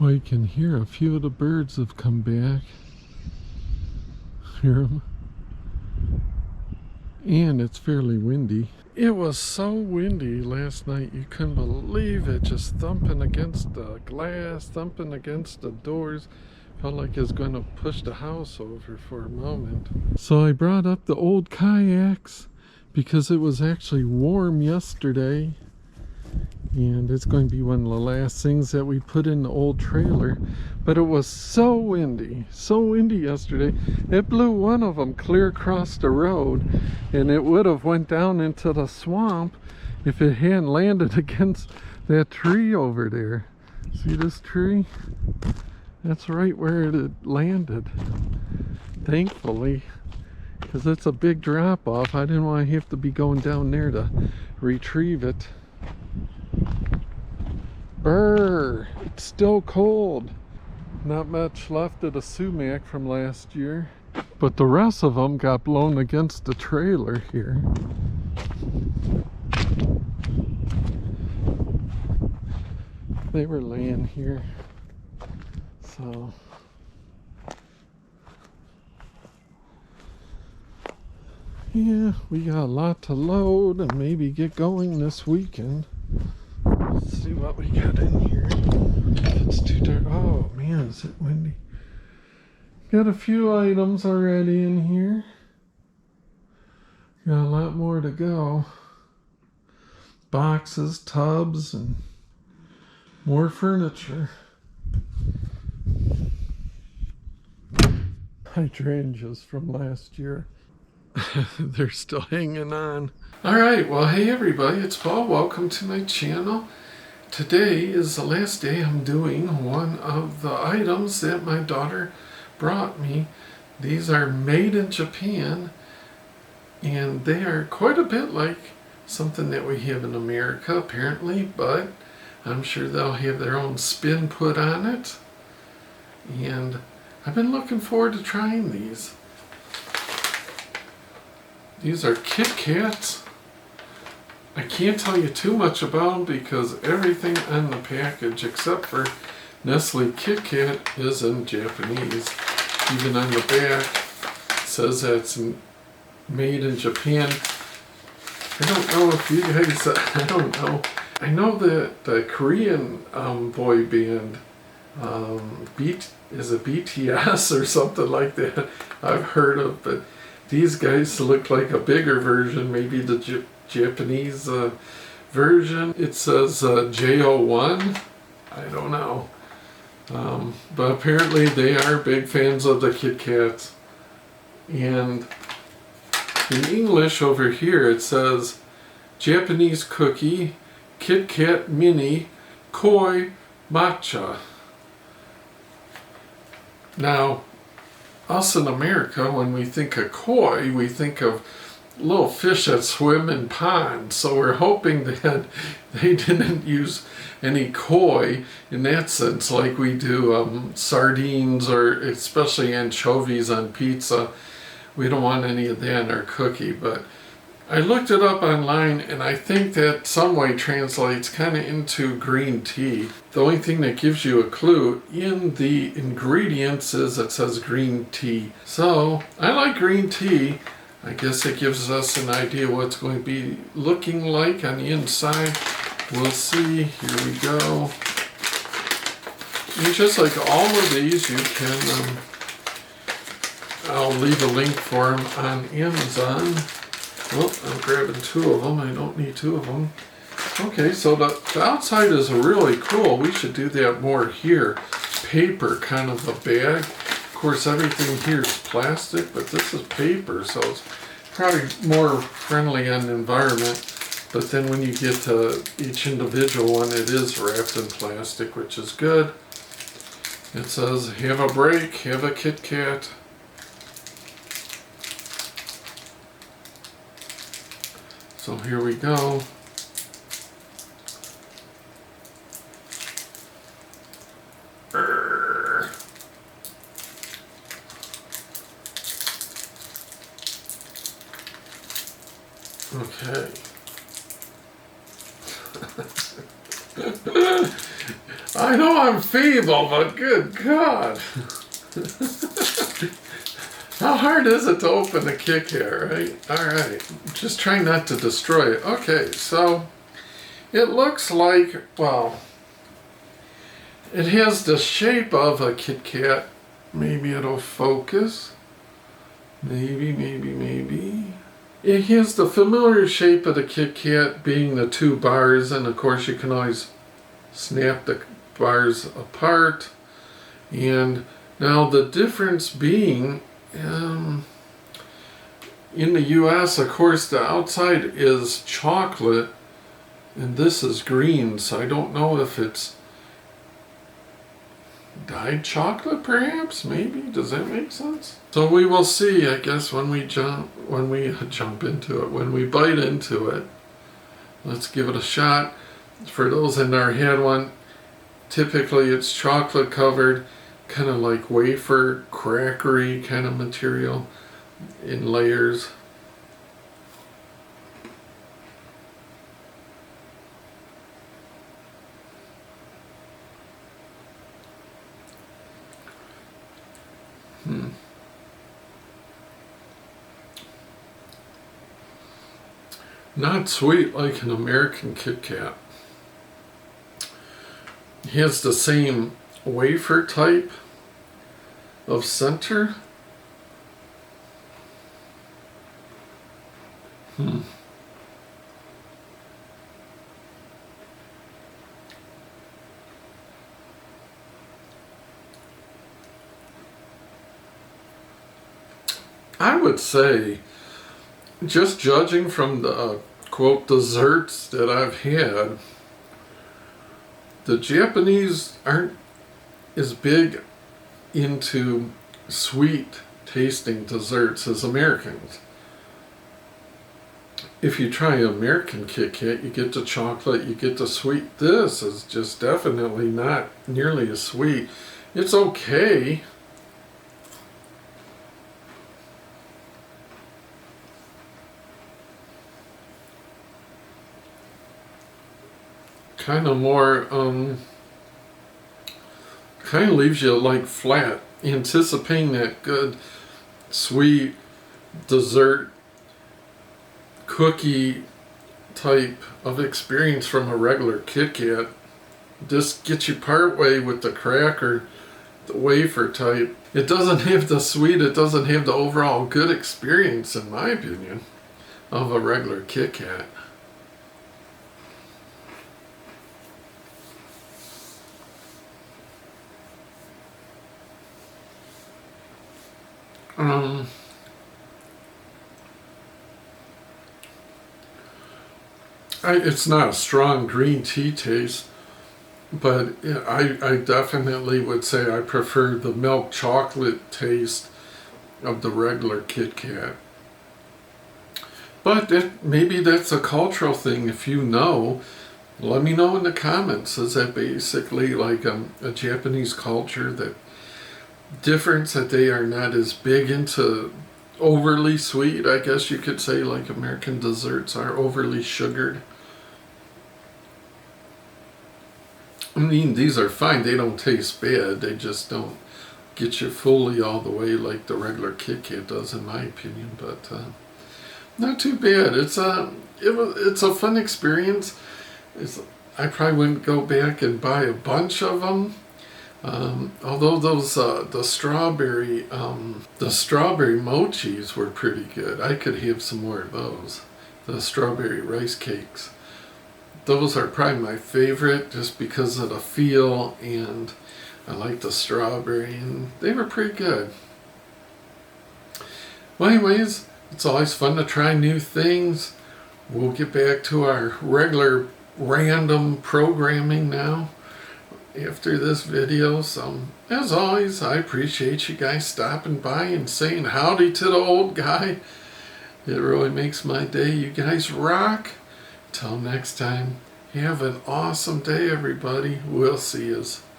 Well, you can hear a few of the birds have come back. Hear them? And it's fairly windy. It was so windy last night, you couldn't believe it. Just thumping against the glass, thumping against the doors. Felt like it was going to push the house over for a moment. So I brought up the old kayaks because it was actually warm yesterday. And it's going to be one of the last things that we put in the old trailer. But it was so windy yesterday. It blew one of them clear across the road, and it would have went down into the swamp if it hadn't landed against that tree over there. See this tree? That's right where it landed. Thankfully, because it's a big drop off. I didn't want to have to be going down there to retrieve it. Brr, it's still cold. Not much left of the sumac from last year, but the rest of them got blown against the trailer here. They were laying here, so yeah, we got a lot to load and maybe get going this weekend. Let's see what we got in here. It's too dark. Oh man, is it windy? Got a few items already in here. Got a lot more to go. Boxes, tubs, and more furniture. Hydrangeas from last year. They're still hanging on. Alright, well hey everybody, it's Paul. Welcome to my channel. Today is the last day I'm doing one of the items that my daughter brought me. These are made in Japan, and they are quite a bit like something that we have in America apparently, but I'm sure they'll have their own spin put on it. And I've been looking forward to trying these. These are Kit Kats. I can't tell you too much about them because everything on the package except for Nestle Kit Kat is in Japanese. Even on the back it says that it's made in Japan. I don't know if you guys, I don't know. I know that the Korean boy band, is it BTS or something like that, I've heard of, but these guys look like a bigger version, maybe the Japanese version. It says JO1. I don't know. But apparently they are big fans of the Kit Kats. And in English over here it says Japanese cookie, Kit Kat mini, koi matcha. Now, us in America, when we think of koi, we think of little fish that swim in ponds. So we're hoping that they didn't use any koi in that sense like we do sardines or especially anchovies on pizza. We don't want any of that in our cookie. But I looked it up online, and I think that some way translates kind of into green tea. The only thing that gives you a clue in the ingredients is it says green tea. So I like green tea. I guess it gives us an idea what it's going to be looking like on the inside. We'll see. Here we go. And just like all of these, you can, I'll leave a link for them on Amazon. Well, I'm grabbing two of them. I don't need two of them. Okay, so the outside is really cool. We should do that more here. Paper, kind of a bag. Of course, everything here is plastic, but this is paper, so it's probably more friendly on the environment. But then when you get to each individual one, it is wrapped in plastic, which is good. It says, have a break, have a Kit Kat. So here we go. Okay. I know I'm feeble, but good God. How hard is it to open a Kit Kat, right? Alright, just try not to destroy it. Okay, so it looks like, well, it has the shape of a Kit Kat. Maybe it'll focus. Maybe. It has the familiar shape of the Kit Kat being the two bars, and of course you can always snap the bars apart. And now the difference being, in the US, of course, the outside is chocolate and this is green, so I don't know if it's dyed chocolate, perhaps. Maybe. Does that make sense? So we will see, I guess, when we jump into it, when we bite into it. Let's give it a shot. For those that never had one, typically it's chocolate covered, kind of like wafer, crackery kind of material in layers. Not sweet like an American Kit Kat. It has the same wafer type of center. I would say, just judging from the quote desserts that I've had, the Japanese aren't as big into sweet tasting desserts as Americans. If you try an American Kit Kat, you get the chocolate, you get the sweet. This is just definitely not nearly as sweet. It's okay. Kind of more, kind of leaves you like flat, anticipating that good sweet dessert cookie type of experience from a regular Kit Kat. Just get you part way with the cracker, the wafer type. It doesn't have the sweet, it doesn't have the overall good experience, in my opinion, of a regular Kit Kat. It's not a strong green tea taste, but I definitely would say I prefer the milk chocolate taste of the regular Kit Kat. But maybe that's a cultural thing. If you know, let me know in the comments. Is that basically like a Japanese culture that difference that they are not as big into overly sweet, I guess you could say, like American desserts are overly sugared? I mean, these are fine. They don't taste bad. They just don't get you fully all the way like the regular Kit Kat does, in my opinion. But not too bad. It's a fun experience. I probably wouldn't go back and buy a bunch of them. Although those the strawberry mochis were pretty good. I could have some more of those. The strawberry rice cakes. Those are probably my favorite just because of the feel, and I like the strawberry, and they were pretty good. Well, anyways, it's always fun to try new things. We'll get back to our regular random programming now after this video. So as always, I appreciate you guys stopping by and saying howdy to the old guy. It really makes my day. You guys rock. Till next time, have an awesome day, everybody. We'll see yous.